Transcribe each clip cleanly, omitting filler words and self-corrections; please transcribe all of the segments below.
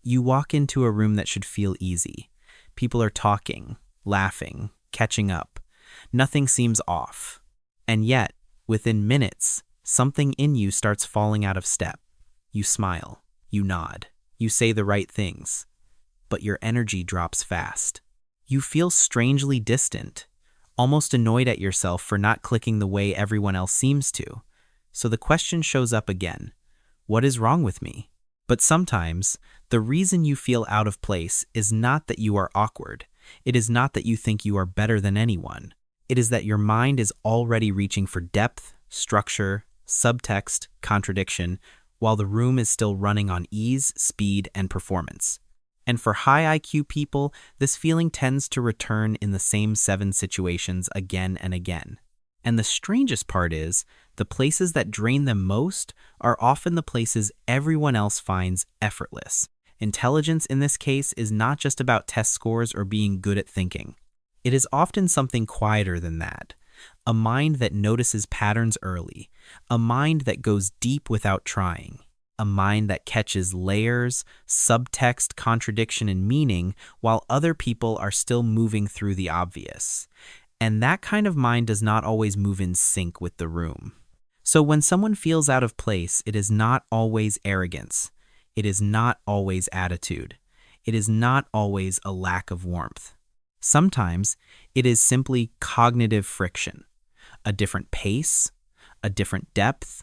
You walk into a room that should feel easy. People are talking, laughing, catching up. Nothing seems off. And yet, within minutes, something in you starts falling out of step. You smile, you nod, you say the right things, but your energy drops fast. You feel strangely distant, almost annoyed at yourself for not clicking the way everyone else seems to. So the question shows up again, what is wrong with me? But sometimes, the reason you feel out of place is not that you are awkward. It is not that you think you are better than anyone. It is that your mind is already reaching for depth, structure, subtext, contradiction, while the room is still running on ease, speed, and performance. And for high IQ people, this feeling tends to return in the same 7 situations again and again. And the strangest part is, the places that drain them most are often the places everyone else finds effortless. Intelligence in this case is not just about test scores or being good at thinking. It is often something quieter than that. A mind that notices patterns early, a mind that goes deep without trying, a mind that catches layers, subtext, contradiction, and meaning while other people are still moving through the obvious. And that kind of mind does not always move in sync with the room. So when someone feels out of place, it is not always arrogance. It is not always attitude. It is not always a lack of warmth. Sometimes it is simply cognitive friction, a different pace, a different depth,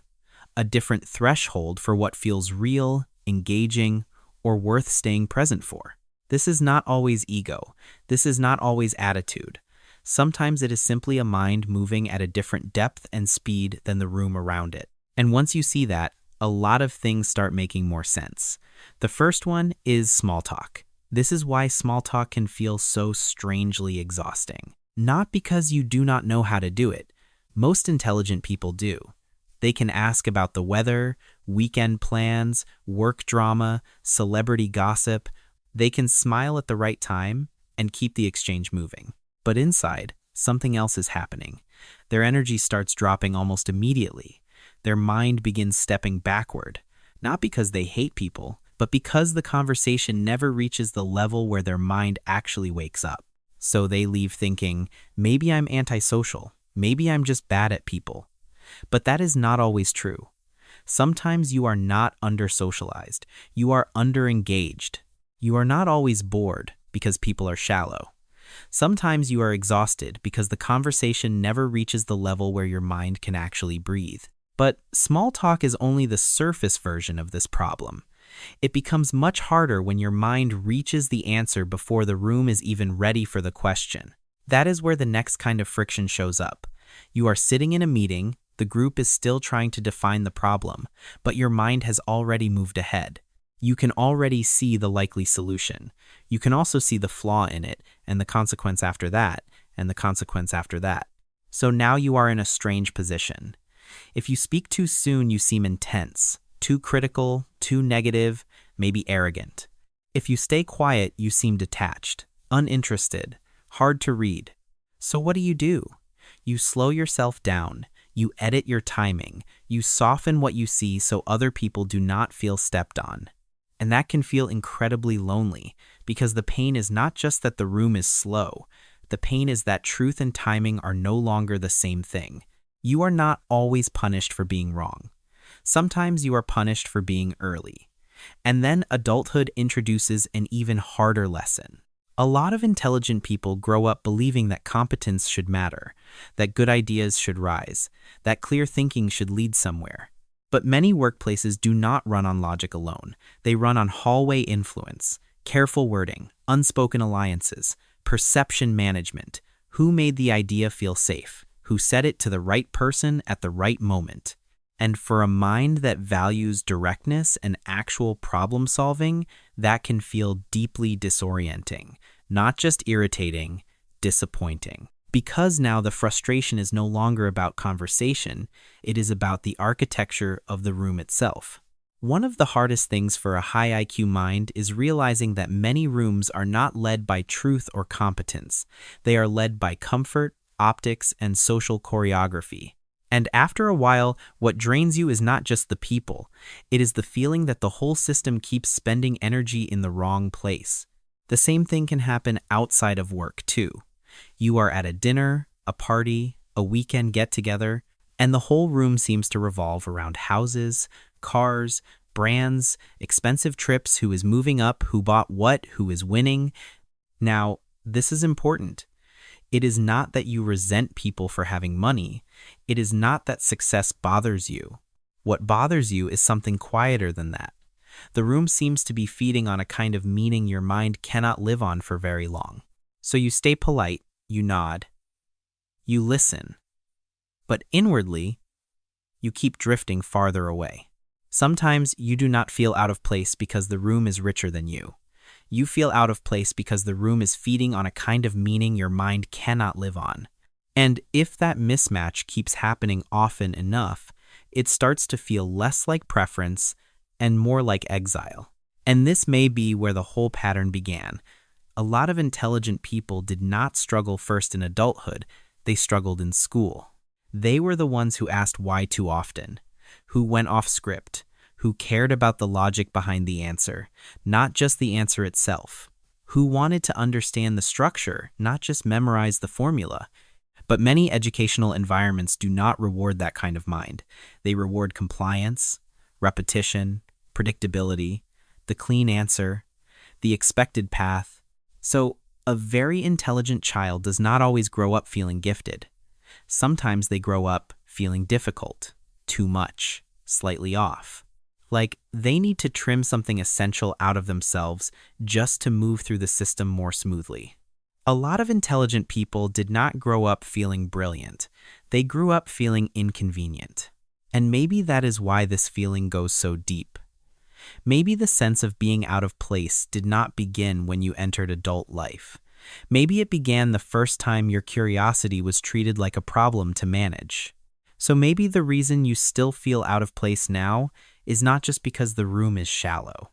a different threshold for what feels real, engaging, or worth staying present for. This is not always ego. This is not always attitude. Sometimes it is simply a mind moving at a different depth and speed than the room around it. And once you see that, a lot of things start making more sense. The first one is small talk. This is why small talk can feel so strangely exhausting. Not because you do not know how to do it. Most intelligent people do. They can ask about the weather, weekend plans, work drama, celebrity gossip. They can smile at the right time and keep the exchange moving. But inside, something else is happening. Their energy starts dropping almost immediately. Their mind begins stepping backward, not because they hate people, but because the conversation never reaches the level where their mind actually wakes up. So they leave thinking, maybe I'm antisocial, maybe I'm just bad at people. But that is not always true. Sometimes you are not under-socialized, you are under-engaged. You are not always bored because people are shallow. Sometimes you are exhausted because the conversation never reaches the level where your mind can actually breathe. But small talk is only the surface version of this problem. It becomes much harder when your mind reaches the answer before the room is even ready for the question. That is where the next kind of friction shows up. You are sitting in a meeting, the group is still trying to define the problem, but your mind has already moved ahead. You can already see the likely solution. You can also see the flaw in it, and the consequence after that, and the consequence after that. So now you are in a strange position. If you speak too soon, you seem intense, too critical, too negative, maybe arrogant. If you stay quiet, you seem detached, uninterested, hard to read. So what do? You slow yourself down. You edit your timing. You soften what you see so other people do not feel stepped on. And that can feel incredibly lonely, because the pain is not just that the room is slow. The pain is that truth and timing are no longer the same thing. You are not always punished for being wrong. Sometimes you are punished for being early. And then adulthood introduces an even harder lesson. A lot of intelligent people grow up believing that competence should matter, that good ideas should rise, that clear thinking should lead somewhere. But many workplaces do not run on logic alone. They run on hallway influence, careful wording, unspoken alliances, perception management. Who made the idea feel safe? Who said it to the right person at the right moment? And for a mind that values directness and actual problem solving, that can feel deeply disorienting, not just irritating, disappointing. Because now the frustration is no longer about conversation, it is about the architecture of the room itself. One of the hardest things for a high IQ mind is realizing that many rooms are not led by truth or competence. They are led by comfort, optics, and social choreography. And after a while, what drains you is not just the people. It is the feeling that the whole system keeps spending energy in the wrong place. The same thing can happen outside of work, too. You are at a dinner, a party, a weekend get-together, and the whole room seems to revolve around houses, cars, brands, expensive trips, who is moving up, who bought what, who is winning. Now, this is important. It is not that you resent people for having money. It is not that success bothers you. What bothers you is something quieter than that. The room seems to be feeding on a kind of meaning your mind cannot live on for very long. So you stay polite, you nod, you listen. But inwardly, you keep drifting farther away. Sometimes you do not feel out of place because the room is richer than you. You feel out of place because the room is feeding on a kind of meaning your mind cannot live on. And if that mismatch keeps happening often enough, it starts to feel less like preference and more like exile. And this may be where the whole pattern began. A lot of intelligent people did not struggle first in adulthood, they struggled in school. They were the ones who asked why too often, who went off script, who cared about the logic behind the answer, not just the answer itself, who wanted to understand the structure, not just memorize the formula. But many educational environments do not reward that kind of mind. They reward compliance, repetition, predictability, the clean answer, the expected path. So, a very intelligent child does not always grow up feeling gifted. Sometimes they grow up feeling difficult, too much, slightly off. Like they need to trim something essential out of themselves just to move through the system more smoothly. A lot of intelligent people did not grow up feeling brilliant. They grew up feeling inconvenient. And maybe that is why this feeling goes so deep. Maybe the sense of being out of place did not begin when you entered adult life. Maybe it began the first time your curiosity was treated like a problem to manage. So maybe the reason you still feel out of place now is not just because the room is shallow.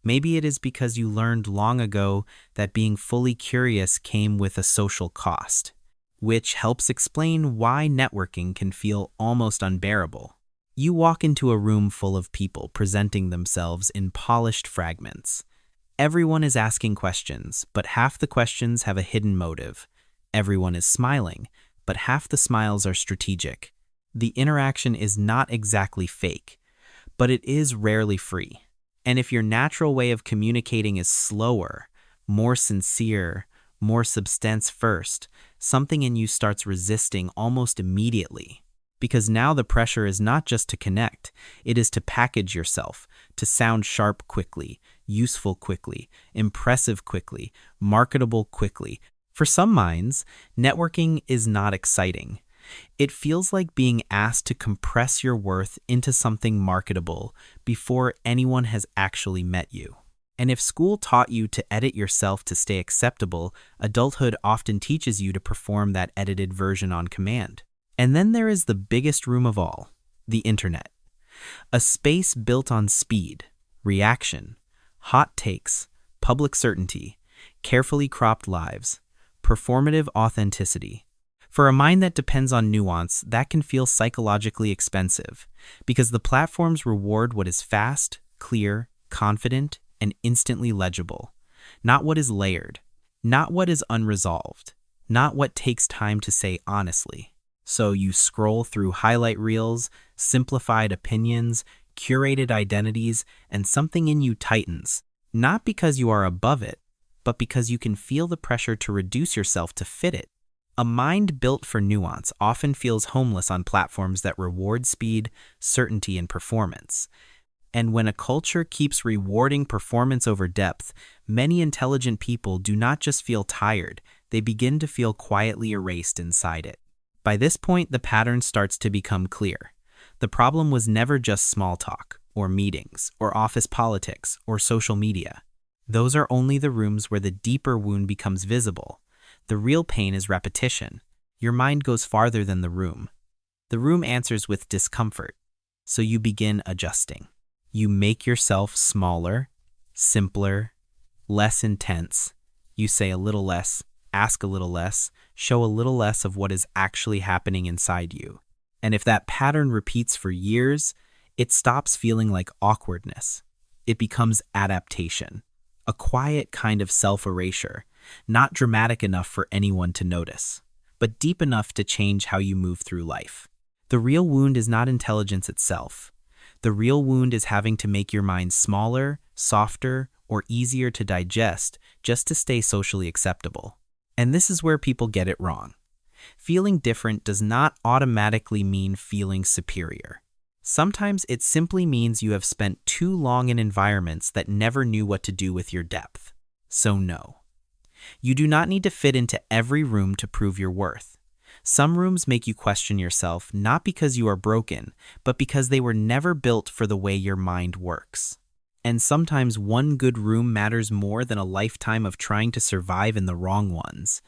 Maybe it is because you learned long ago that being fully curious came with a social cost, which helps explain why networking can feel almost unbearable. You walk into a room full of people presenting themselves in polished fragments. Everyone is asking questions, but half the questions have a hidden motive. Everyone is smiling, but half the smiles are strategic. The interaction is not exactly fake, but it is rarely free. And if your natural way of communicating is slower, more sincere, more substance first, something in you starts resisting almost immediately. Because now the pressure is not just to connect, it is to package yourself, to sound sharp quickly, useful quickly, impressive quickly, marketable quickly. For some minds, networking is not exciting. It feels like being asked to compress your worth into something marketable before anyone has actually met you. And if school taught you to edit yourself to stay acceptable, adulthood often teaches you to perform that edited version on command. And then there is the biggest room of all, the internet. A space built on speed, reaction, hot takes, public certainty, carefully cropped lives, performative authenticity. For a mind that depends on nuance, that can feel psychologically expensive, because the platforms reward what is fast, clear, confident, and instantly legible, not what is layered, not what is unresolved, not what takes time to say honestly. So you scroll through highlight reels, simplified opinions, curated identities, and something in you tightens, not because you are above it, but because you can feel the pressure to reduce yourself to fit it. A mind built for nuance often feels homeless on platforms that reward speed, certainty, and performance. And when a culture keeps rewarding performance over depth, many intelligent people do not just feel tired, they begin to feel quietly erased inside it. By this point, the pattern starts to become clear. The problem was never just small talk, or meetings, or office politics, or social media. Those are only the rooms where the deeper wound becomes visible. The real pain is repetition. Your mind goes farther than the room. The room answers with discomfort, so you begin adjusting. You make yourself smaller, simpler, less intense. You say a little less, ask a little less, show a little less of what is actually happening inside you. And if that pattern repeats for years, it stops feeling like awkwardness. It becomes adaptation, a quiet kind of self-erasure, not dramatic enough for anyone to notice, but deep enough to change how you move through life. The real wound is not intelligence itself. The real wound is having to make your mind smaller, softer, or easier to digest just to stay socially acceptable. And this is where people get it wrong. Feeling different does not automatically mean feeling superior. Sometimes it simply means you have spent too long in environments that never knew what to do with your depth. So no. You do not need to fit into every room to prove your worth. Some rooms make you question yourself not because you are broken, but because they were never built for the way your mind works. And sometimes one good room matters more than a lifetime of trying to survive in the wrong ones.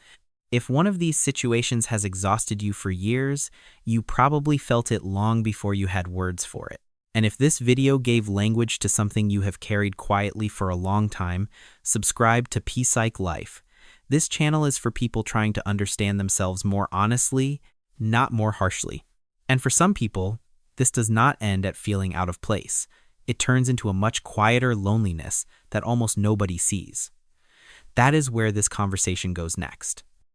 If one of these situations has exhausted you for years, you probably felt it long before you had words for it. And if this video gave language to something you have carried quietly for a long time, subscribe to Psyche-Life. This channel is for people trying to understand themselves more honestly, not more harshly. And for some people, this does not end at feeling out of place. It turns into a much quieter loneliness that almost nobody sees. That is where this conversation goes next.